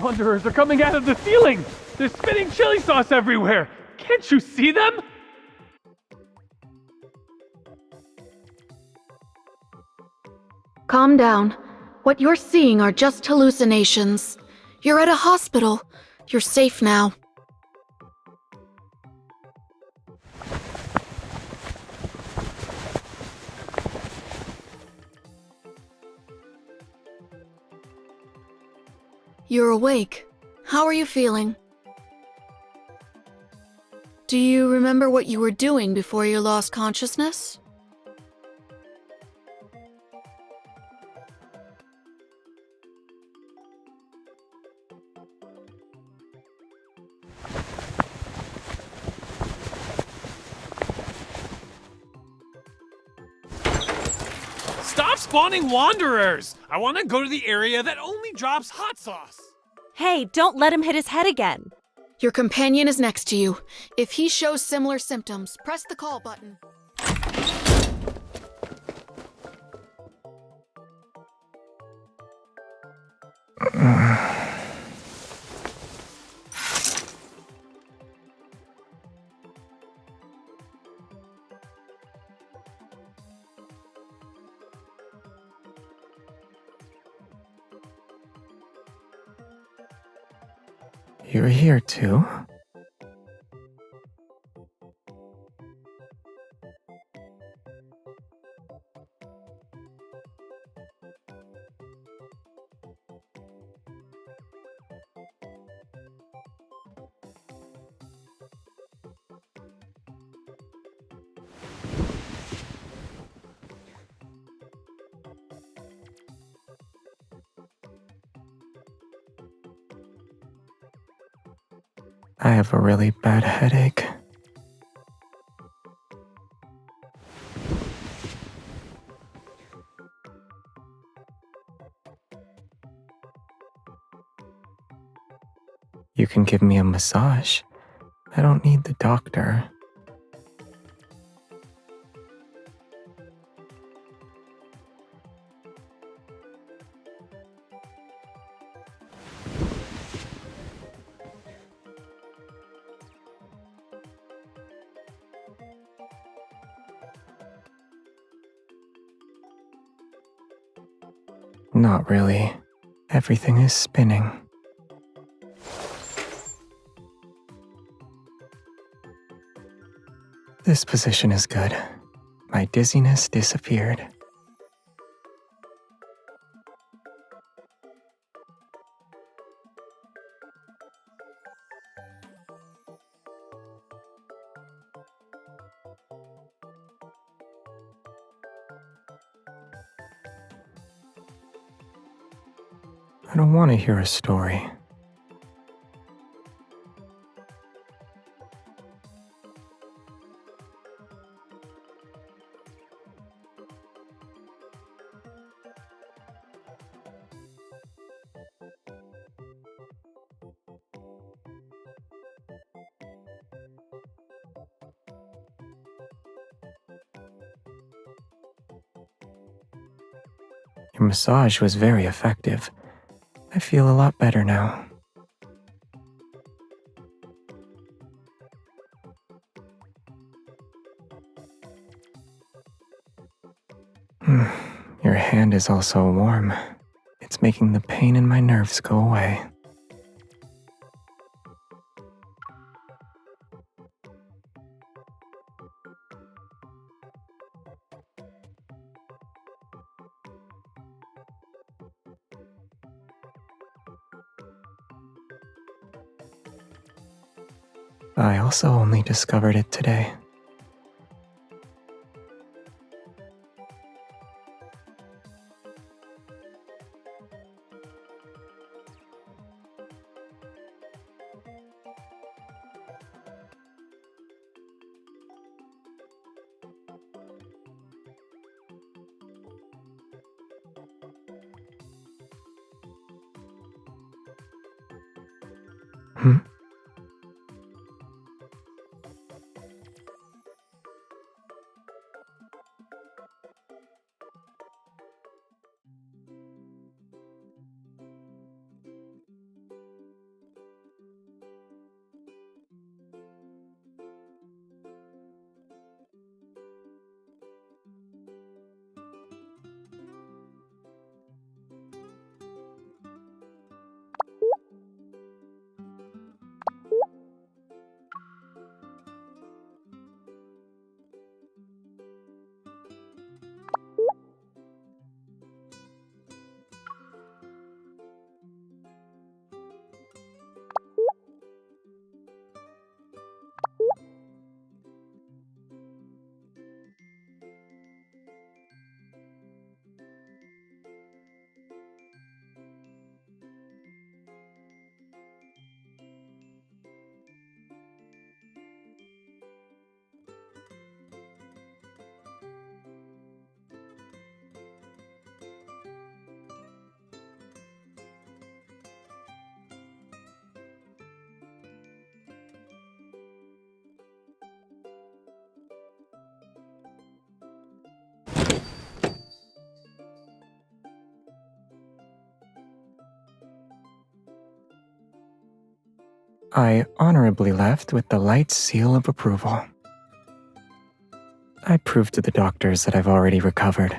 Wanderers are coming out of the ceiling! There's spitting chili sauce everywhere! Can't you see them? Calm down. What you're seeing are just hallucinations. You're at a hospital. You're safe now. You're awake. How are you feeling? Do you remember what you were doing before you lost consciousness? Stop spawning Wanderers! I want to go to the area that only drops hot sauce. Hey, don't let him hit his head again. Your companion is next to you. If he shows similar symptoms, press the call button. You're here too? I have a really bad headache. You can give me a massage. I don't need the doctor. Not really. Everything is spinning. This position is good. My dizziness disappeared. I don't want to hear a story. Your massage was very effective. I feel a lot better now. Your hand is also warm. It's making the pain in my nerves go away. I also only discovered it today. Hmm? I honorably left with the light seal of approval. I proved to the doctors that I've already recovered.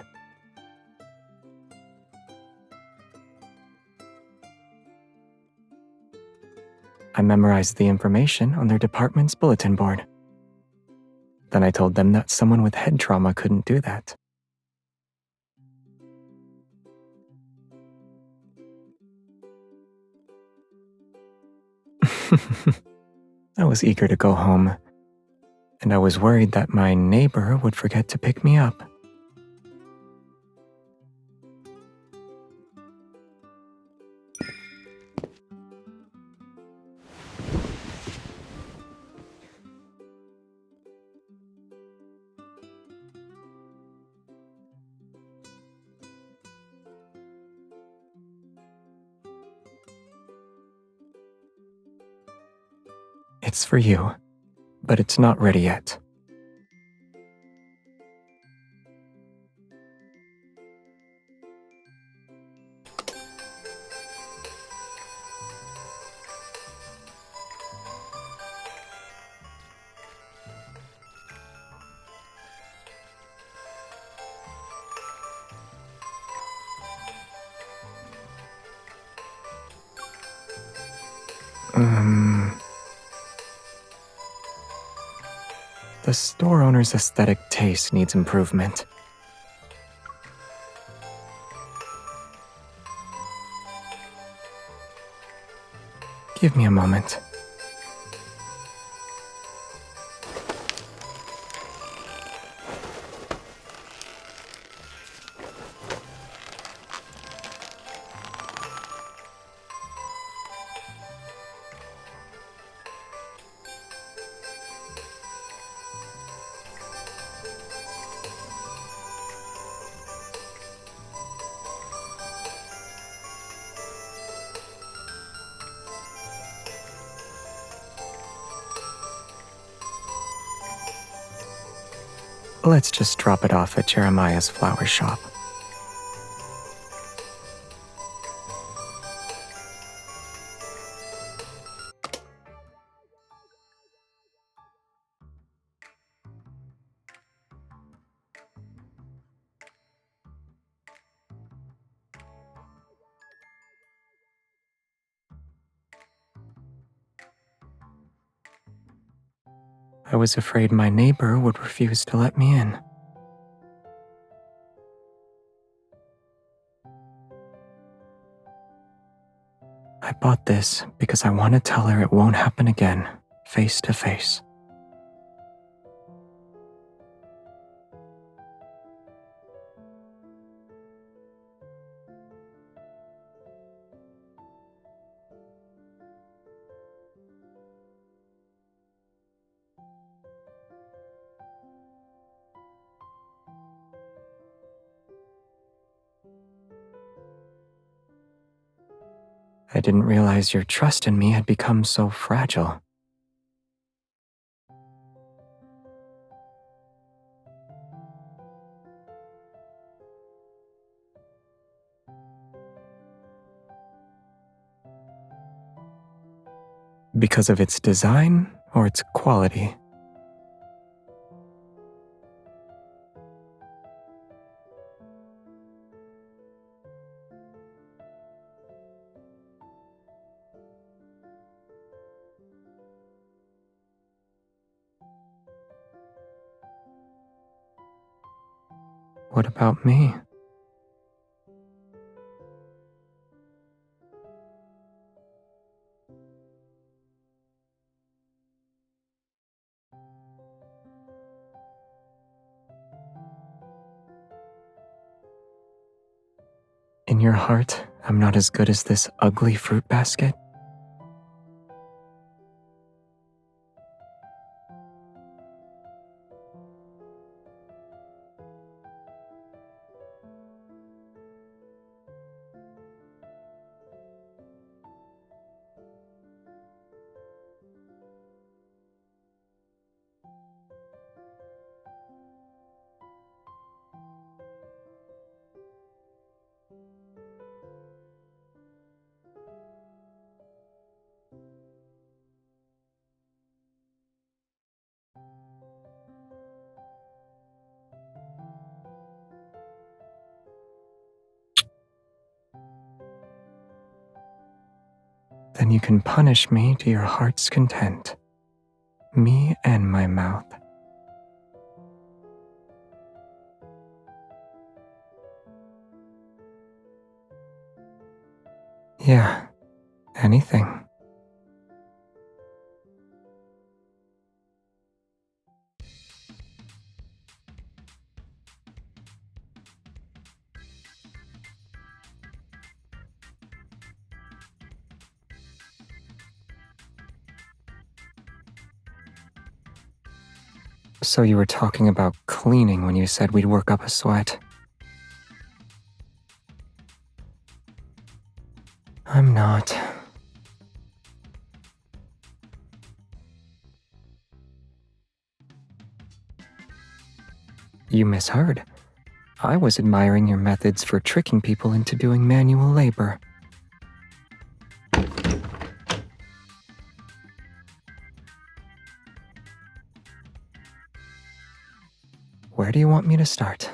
I memorized the information on their department's bulletin board. Then I told them that someone with head trauma couldn't do that. I was eager to go home, and I was worried that my neighbor would forget to pick me up. It's for you, but it's not ready yet. The store owner's aesthetic taste needs improvement. Give me a moment. Let's just drop it off at Jeremiah's flower shop. I was afraid my neighbor would refuse to let me in. I bought this because I want to tell her it won't happen again, face to face. I didn't realize your trust in me had become so fragile. Because of its design or its quality? What about me? In your heart, I'm not as good as this ugly fruit basket? Then you can punish me to your heart's content. Me and my mouth. Yeah, anything. So you were talking about cleaning when you said we'd work up a sweat. I'm not. You misheard. I was admiring your methods for tricking people into doing manual labor. Where do you want me to start?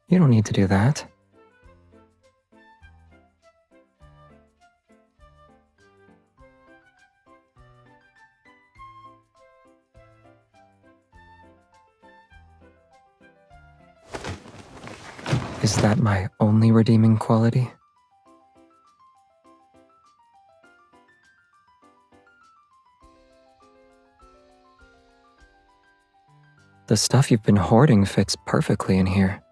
You don't need to do that. Is that my only redeeming quality? The stuff you've been hoarding fits perfectly in here.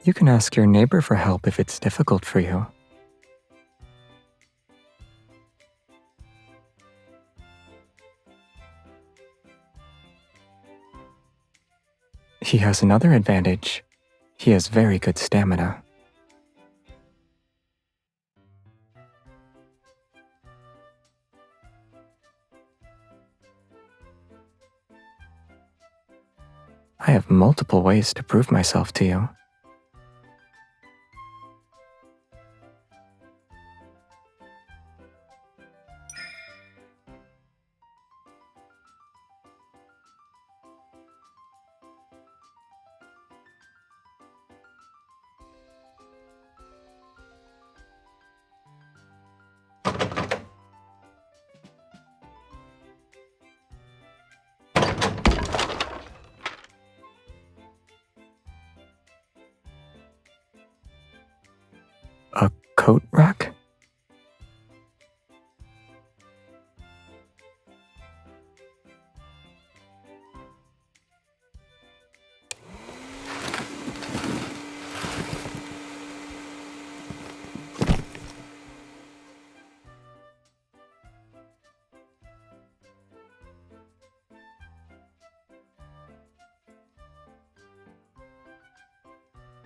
You can ask your neighbor for help if it's difficult for you. He has another advantage. He has very good stamina. I have multiple ways to prove myself to you. A coat rack?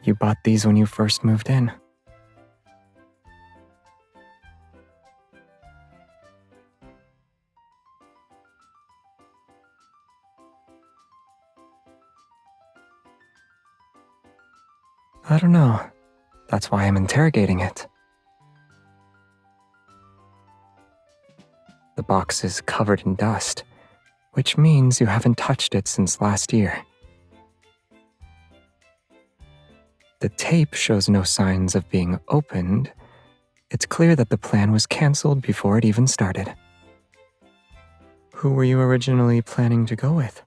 You bought these when you first moved in. I don't know. That's why I'm interrogating it. The box is covered in dust, which means you haven't touched it since last year. The tape shows no signs of being opened. It's clear that the plan was canceled before it even started. Who were you originally planning to go with?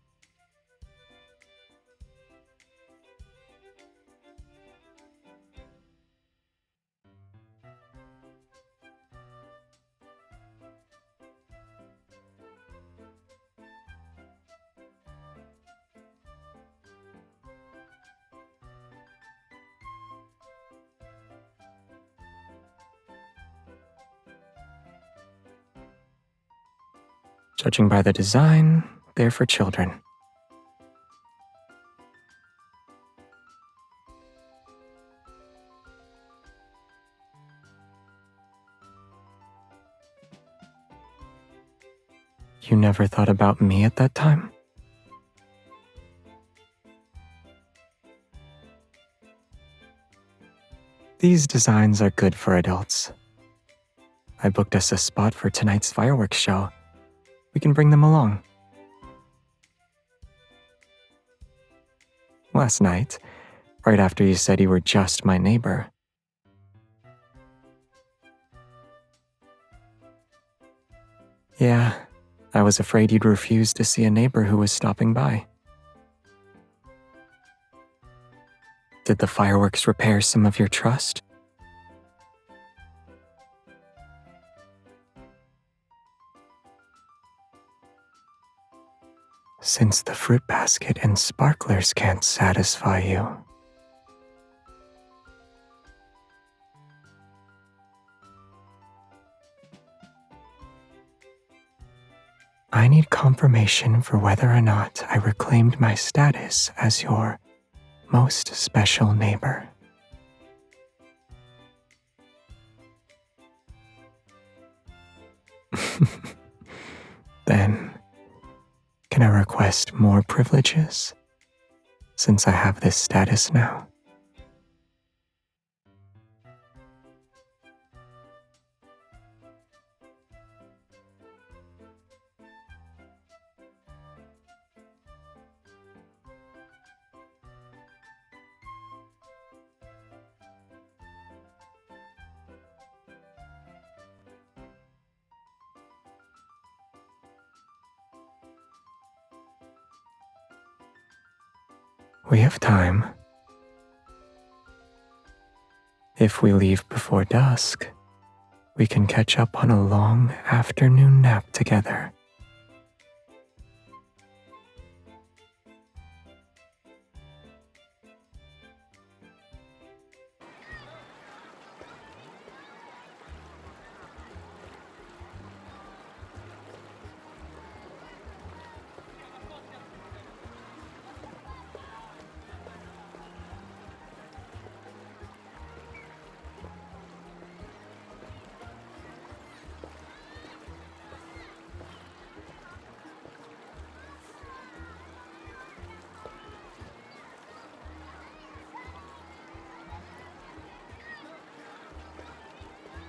Judging by the design, they're for children. You never thought about me at that time? These designs are good for adults. I booked us a spot for tonight's fireworks show. We can bring them along. Last night, right after you said you were just my neighbor. Yeah, I was afraid you'd refuse to see a neighbor who was stopping by. Did the fireworks repair some of your trust? Since the fruit basket and sparklers can't satisfy you. I need confirmation for whether or not I reclaimed my status as your most special neighbor. Then, can I request more privileges, since I have this status now? We have time. If we leave before dusk, we can catch up on a long afternoon nap together.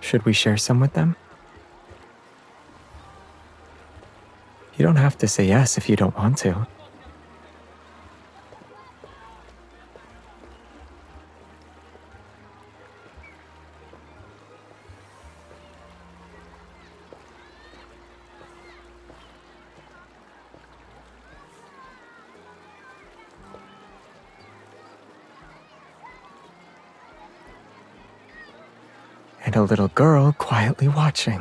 Should we share some with them? You don't have to say yes if you don't want to. And a little girl quietly watching.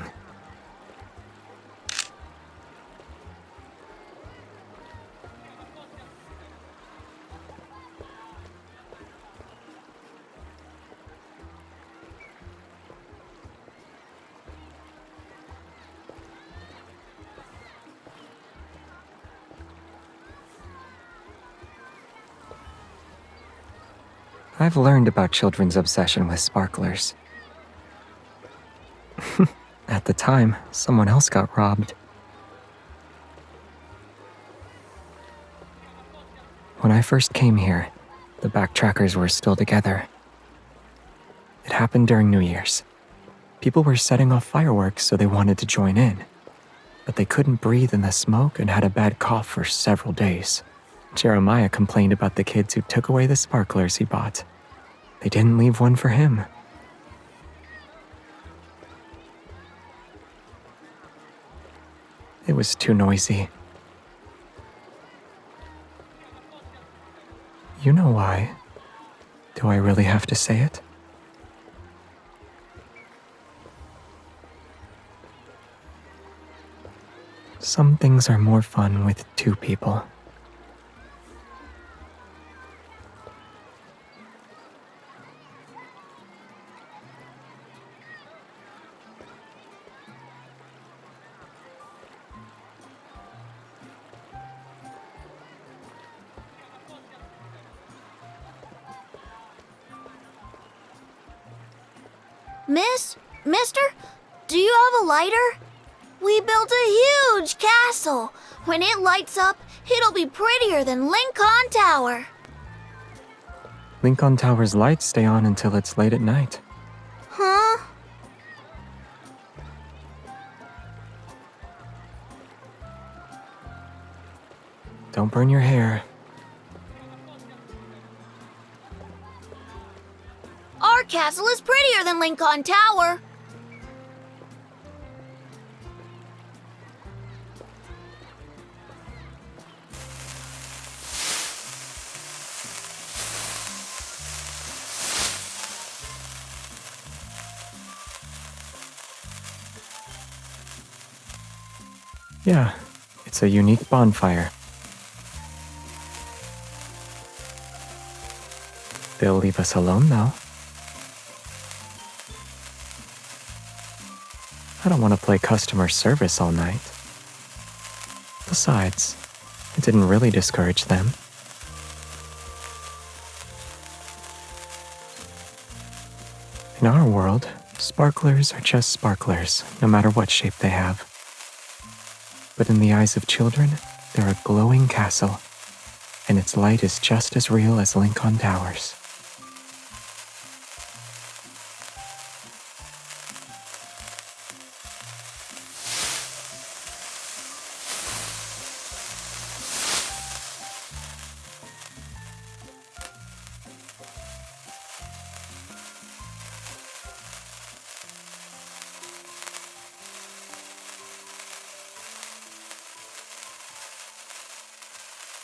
I've learned about children's obsession with sparklers. At the time, someone else got robbed. When I first came here, the backtrackers were still together. It happened during New Year's. People were setting off fireworks, so they wanted to join in. But they couldn't breathe in the smoke and had a bad cough for several days. Jeremiah complained about the kids who took away the sparklers he bought. They didn't leave one for him. It was too noisy. You know why. Do I really have to say it? Some things are more fun with two people. Mister? Do you have a lighter? We built a huge castle. When it lights up, it'll be prettier than Lincoln Tower. Lincoln Tower's lights stay on until it's late at night. Huh? Don't burn your hair. Our castle is prettier than Lincoln Tower. Yeah, it's a unique bonfire. They'll leave us alone, though. I don't want to play customer service all night. Besides, it didn't really discourage them. In our world, sparklers are just sparklers, no matter what shape they have. But in the eyes of children, they're a glowing castle, and its light is just as real as Lincoln Towers.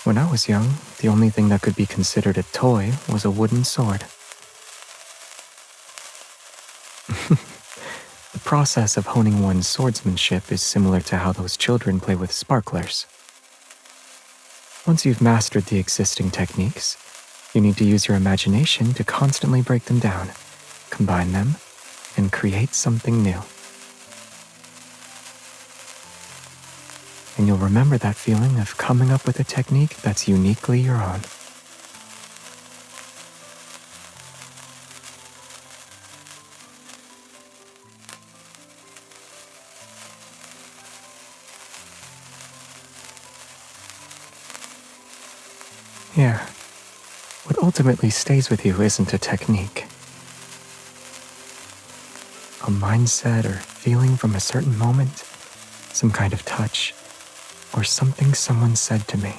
When I was young, the only thing that could be considered a toy was a wooden sword. The process of honing one's swordsmanship is similar to how those children play with sparklers. Once you've mastered the existing techniques, you need to use your imagination to constantly break them down, combine them, and create something new. And you'll remember that feeling of coming up with a technique that's uniquely your own. Yeah, what ultimately stays with you isn't a technique. A mindset or feeling from a certain moment, some kind of touch, or something someone said to me.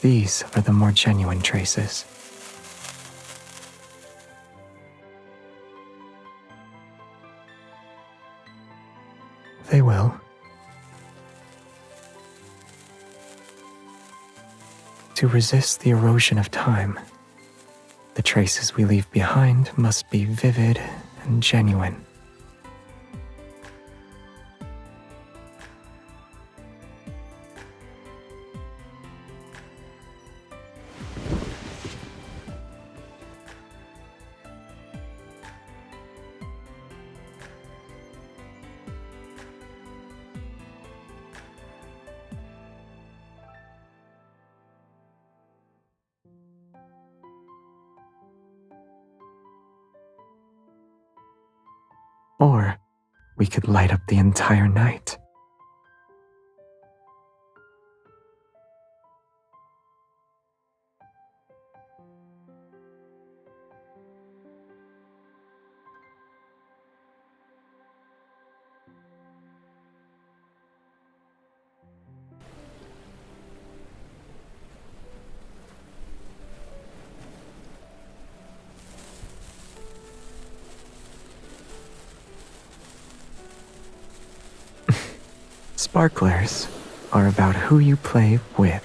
These are the more genuine traces. They will. To resist the erosion of time, the traces we leave behind must be vivid and genuine. Or we could light up the entire night. Sparklers are about who you play with.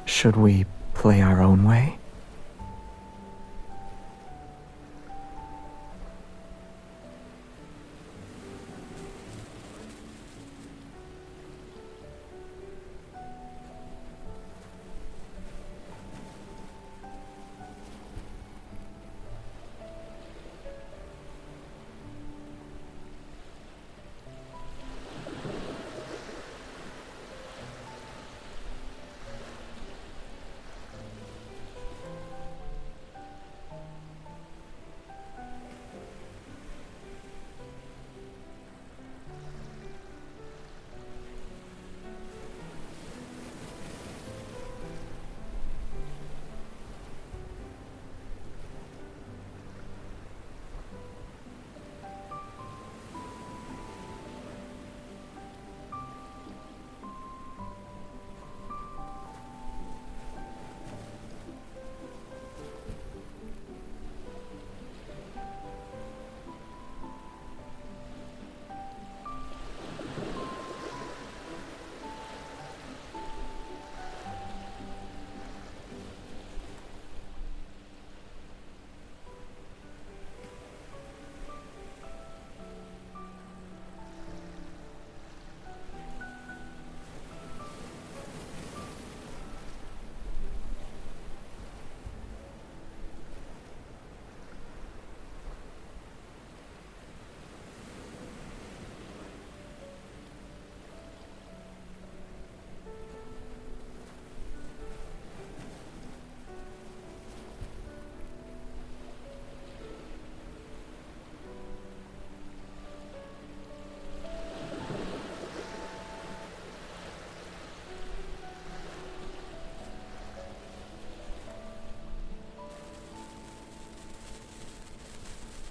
Should we play our own way?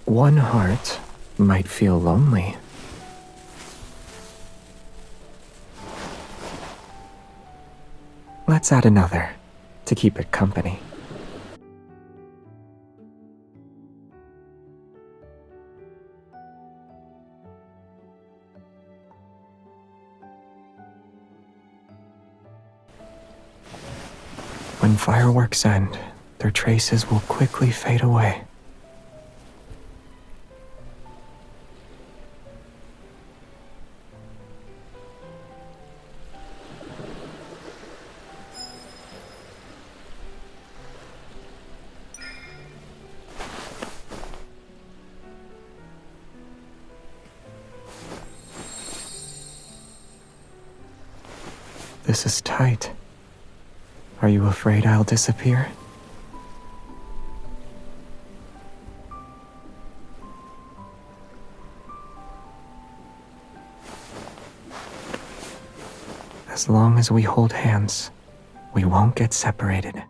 one heart might feel lonely. Let's add another to keep it company. When fireworks end, their traces will quickly fade away. This is tight. Are you afraid I'll disappear? As long as we hold hands, we won't get separated.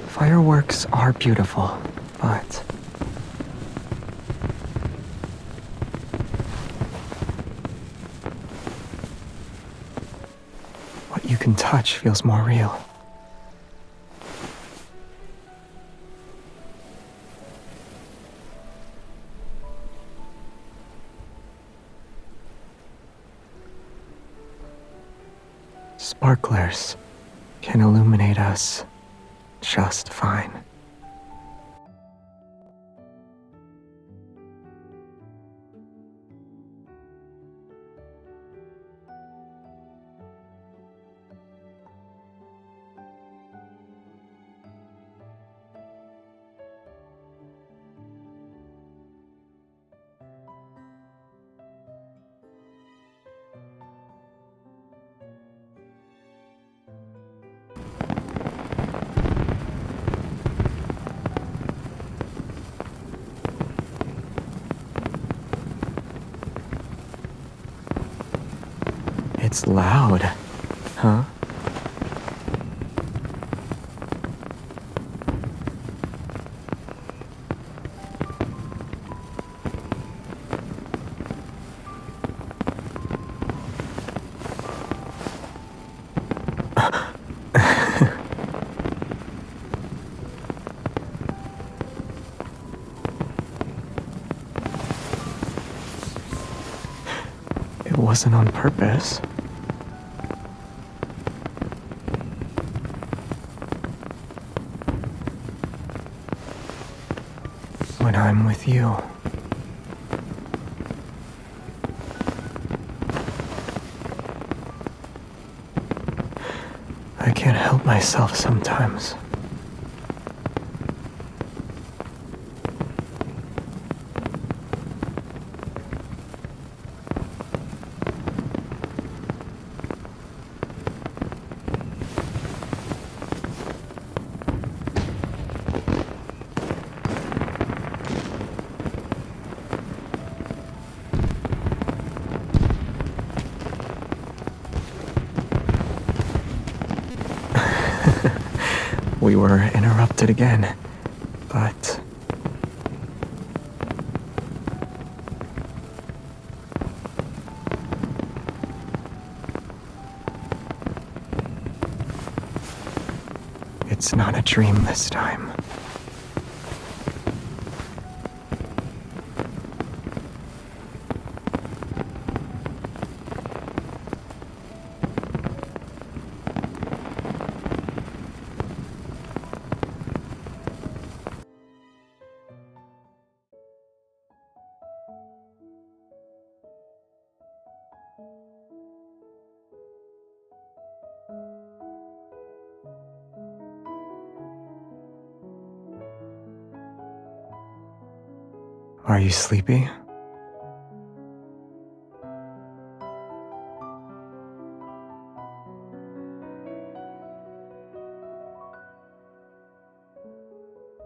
Fireworks are beautiful, but what you can touch feels more real. Sparklers can illuminate us just fine. It's loud, huh? It wasn't on purpose. When I'm with you, I can't help myself sometimes. We were interrupted again, but it's not a dream this time. Are you sleepy?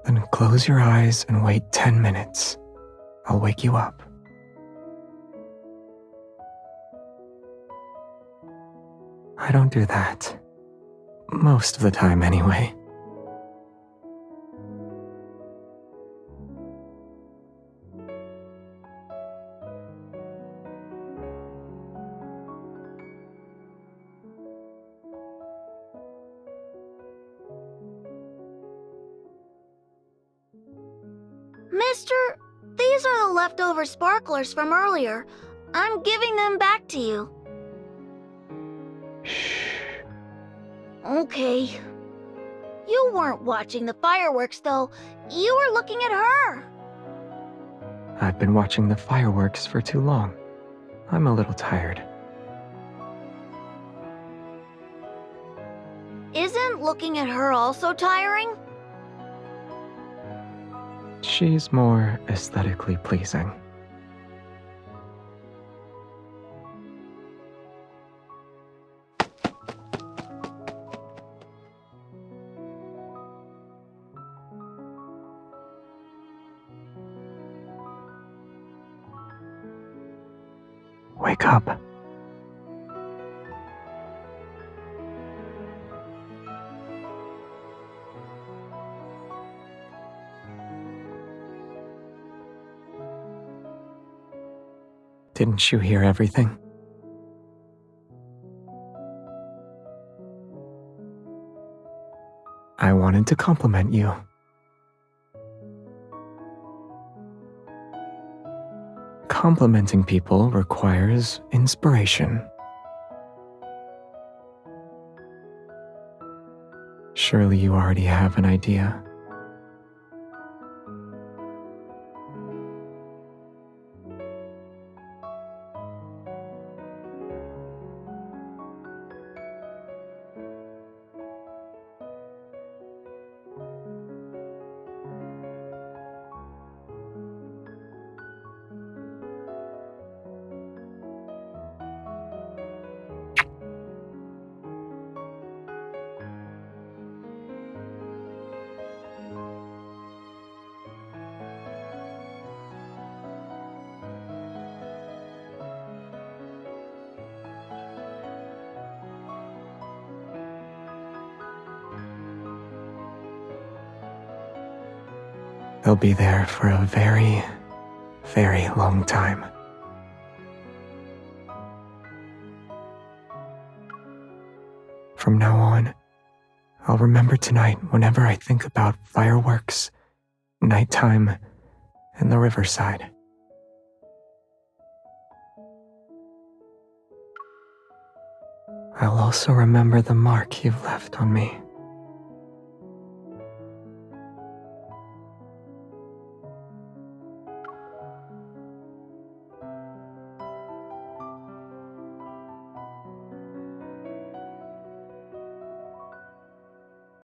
Then close your eyes and wait 10 minutes. I'll wake you up. I don't do that. Most of the time, anyway. Mister, these are the leftover sparklers from earlier. I'm giving them back to you. Okay. You weren't watching the fireworks, though. You were looking at her. I've been watching the fireworks for too long. I'm a little tired. Isn't looking at her also tiring? She's more aesthetically pleasing. Wake up. Didn't you hear everything? I wanted to compliment you. Complimenting people requires inspiration. Surely you already have an idea. They'll be there for a very, very long time. From now on, I'll remember tonight whenever I think about fireworks, nighttime, and the riverside. I'll also remember the mark you've left on me.